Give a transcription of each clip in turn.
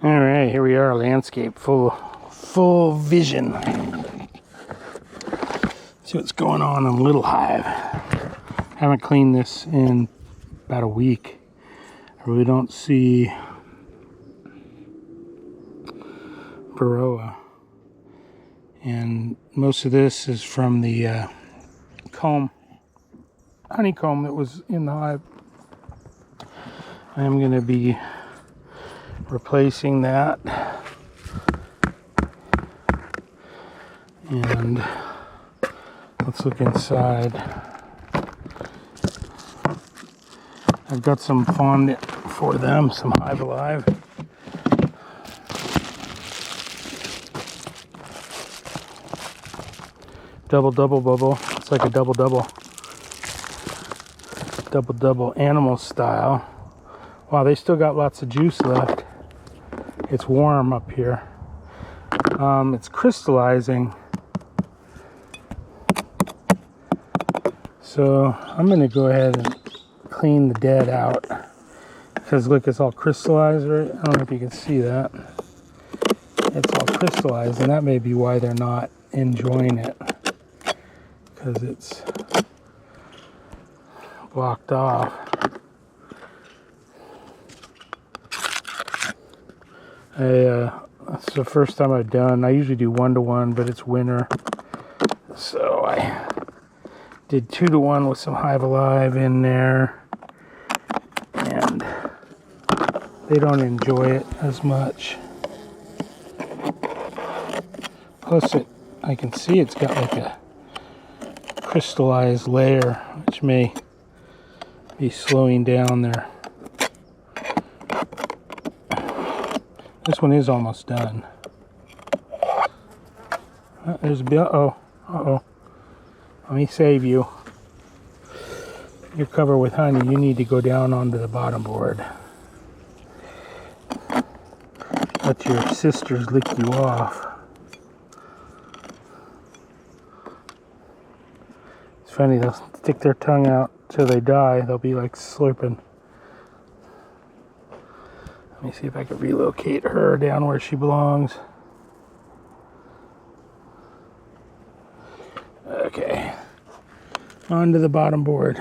All right, here we are, landscape full vision. See what's going on in Little Hive. Haven't cleaned this in about a week. I really don't see Varroa, and most of this is from the honeycomb that was in the hive. I am going to be replacing that, and let's look inside. I've got some fondant for them, some Hive Alive. Double bubble. It's like a double animal style. Wow, they still got lots of juice left. It's warm up here. It's crystallizing. So I'm going to go ahead and clean the dead out. Because look, it's all crystallized, right? I don't know if you can see that. It's all crystallized, and that may be why they're not enjoying it. Because it's blocked off. That's the first time I've done. I usually do 1-to-1, but it's winter, so I did 2-to-1 with some Hive Alive in there, and they don't enjoy it as much. Plus, I can see it's got like a crystallized layer, which may be slowing down there. This one is almost done. There's a bit. Uh-oh. Let me save you. You're covered with honey. You need to go down onto the bottom board. Let your sisters lick you off. It's funny, they'll stick their tongue out till they die. They'll be like slurping. Let me see if I can relocate her down where she belongs. Okay. Onto the bottom board.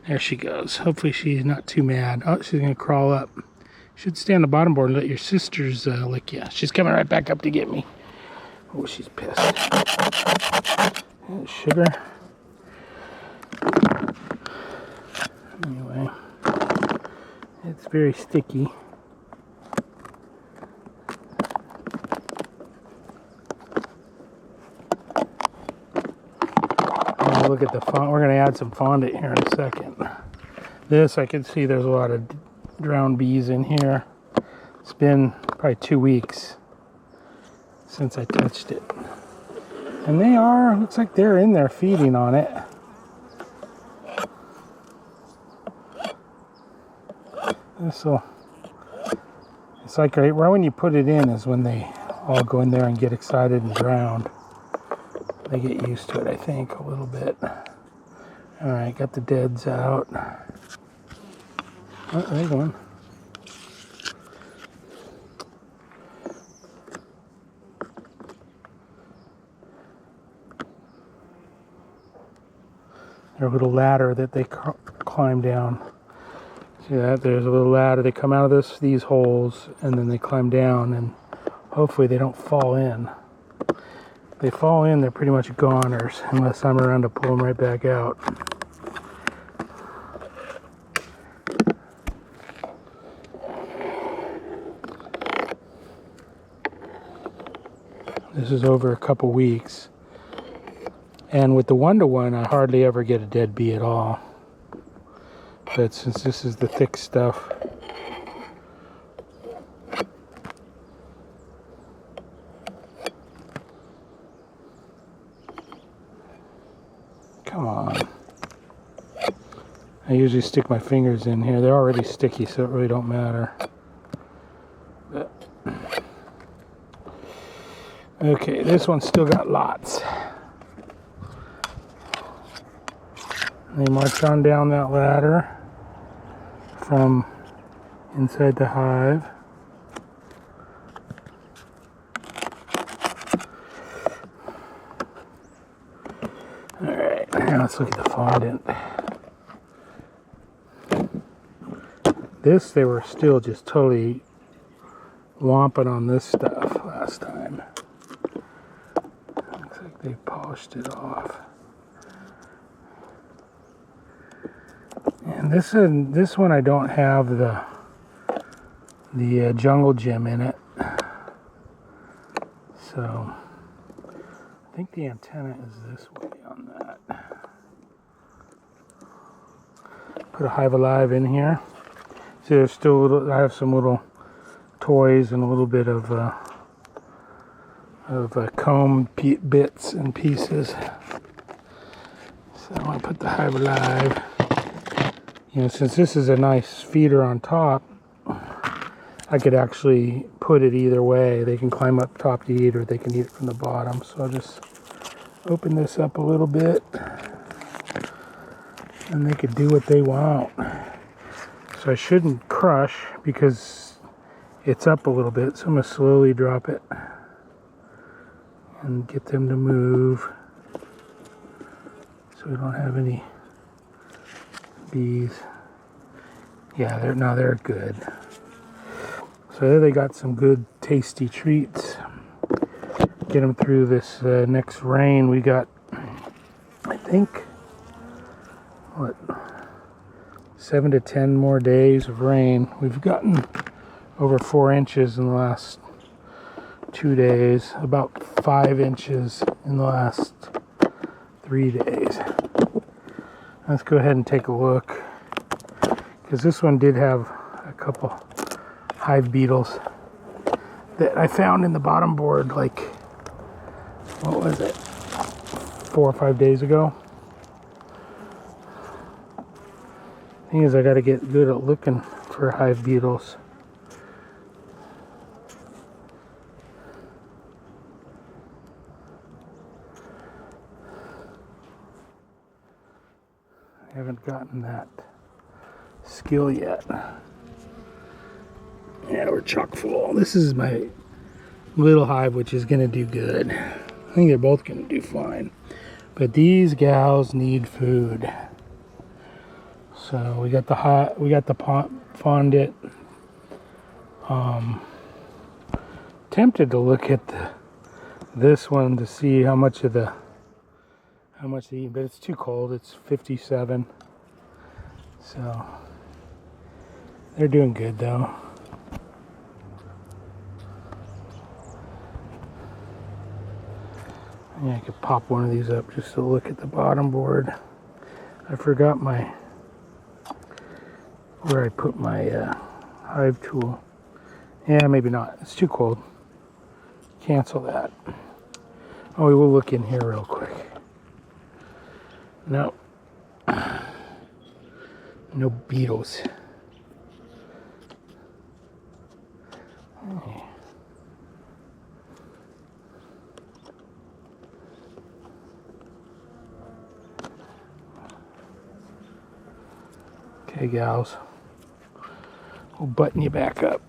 There she goes. Hopefully she's not too mad. Oh, she's going to crawl up. Should stay on the bottom board and let your sisters lick you. She's coming right back up to get me. Oh, she's pissed. Sugar. Anyway. It's very sticky. Now look at the fondant. We're going to add some fondant here in a second. This, I can see there's a lot of drowned bees in here. It's been probably 2 weeks since I touched it. And they are, looks like they're in there feeding on it. This'll, it's like right when you put it in is when they all go in there and get excited and drown. They get used to it, I think, a little bit. All right, got the deads out. Oh, they're going. There's a little ladder that they climb down. See that? There's a little ladder. They come out of these holes, and then they climb down, and hopefully they don't fall in. If they fall in, they're pretty much goners, unless I'm around to pull them right back out. This is over a couple weeks. And with the 1-to-1, I hardly ever get a dead bee at all. But since this is the thick stuff, come on. I usually stick my fingers in here. They're already sticky, so it really don't matter. But okay, this one's still got lots. They march on down that ladder from inside the hive. Let's look at the fondant. This, they were still just totally womping on this stuff last time. Looks like they polished it off. And this one I don't have the jungle gym in it. So I think the antenna is this way on that. Put a Hive Alive in here. See, there's still a little, I have some little toys and a little bit of comb bits and pieces. So I'm going to put the Hive Alive. You know, since this is a nice feeder on top, I could actually put it either way. They can climb up top to eat, or they can eat it from the bottom. So I'll just open this up a little bit, and they could do what they want. So I shouldn't crush because it's up a little bit. So I'm going to slowly drop it and get them to move so we don't have any bees. Yeah, they're good. So there they got some good tasty treats. Get them through this next rain. We got, I think, what, 7 to 10 more days of rain. We've gotten over 4 inches in the last 2 days, about 5 inches in the last 3 days. Let's go ahead and take a look, because this one did have a couple hive beetles that I found in the bottom board, like, what was it, 4 or 5 days ago. Thing is, I got to get good at looking for hive beetles. I haven't gotten that skill yet. Yeah, we're chock full. This is my little hive, which is going to do good. I think they're both going to do fine. But these gals need food. So we got the fondant. Tempted to look at this one to see how much they eat, but it's too cold. It's 57. So they're doing good though. Yeah, I could pop one of these up just to look at the bottom board. I forgot where I put my hive tool. Yeah, maybe not. It's too cold. Cancel that. Oh, we will look in here real quick. No. No beetles. Hey. Okay, gals. We'll button you back up.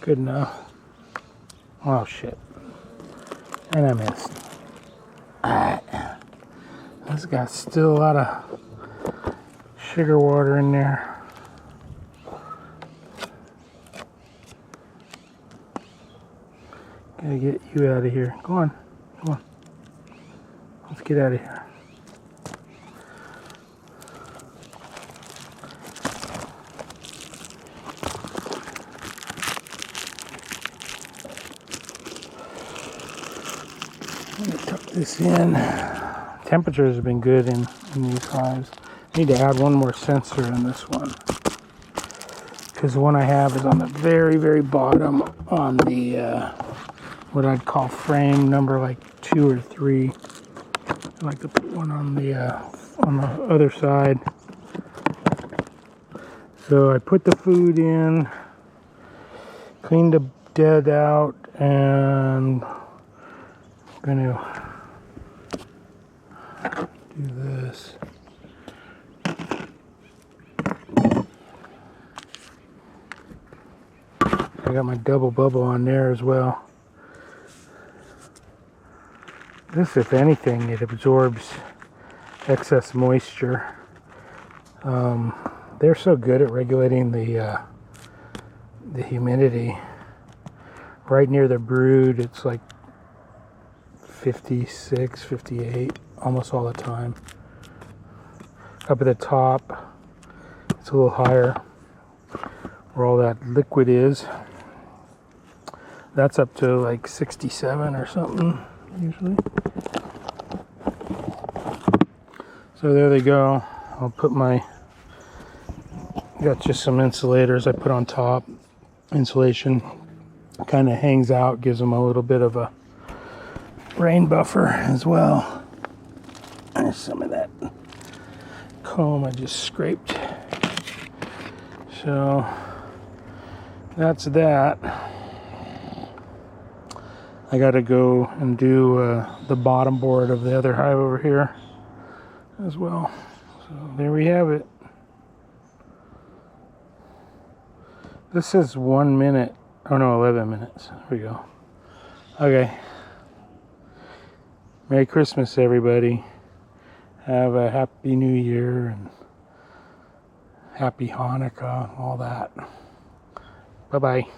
Good enough. Oh shit. And I missed. Alright. This got still a lot of sugar water in there. Gotta get you out of here. Go on. Come on. Let's get out of here. Let me tuck this in. Temperatures have been good in these hives. I need to add one more sensor in this one, because the one I have is on the very, very bottom on the what I'd call frame number like 2 or 3. I like to put one on the other side. So I put the food in, cleaned the dead out, and I'm gonna do this. I got my double bubble on there as well. This, if anything, it absorbs excess moisture. They're so good at regulating the humidity. Right near the brood, it's like 56, 58, almost all the time. Up at the top, it's a little higher, where all that liquid is. That's up to like 67 or something, usually. So there they go. I'll put my, got just some insulators I put on top. Insulation kind of hangs out, gives them a little bit of a rain buffer as well. There's some of that comb I just scraped. So that's that. I gotta go and do the bottom board of the other hive over here as well. So there we have it. This is 1 minute. Oh no, 11 minutes. There we go. Okay. Merry Christmas, everybody. Have a Happy New Year and Happy Hanukkah, all that. Bye-bye.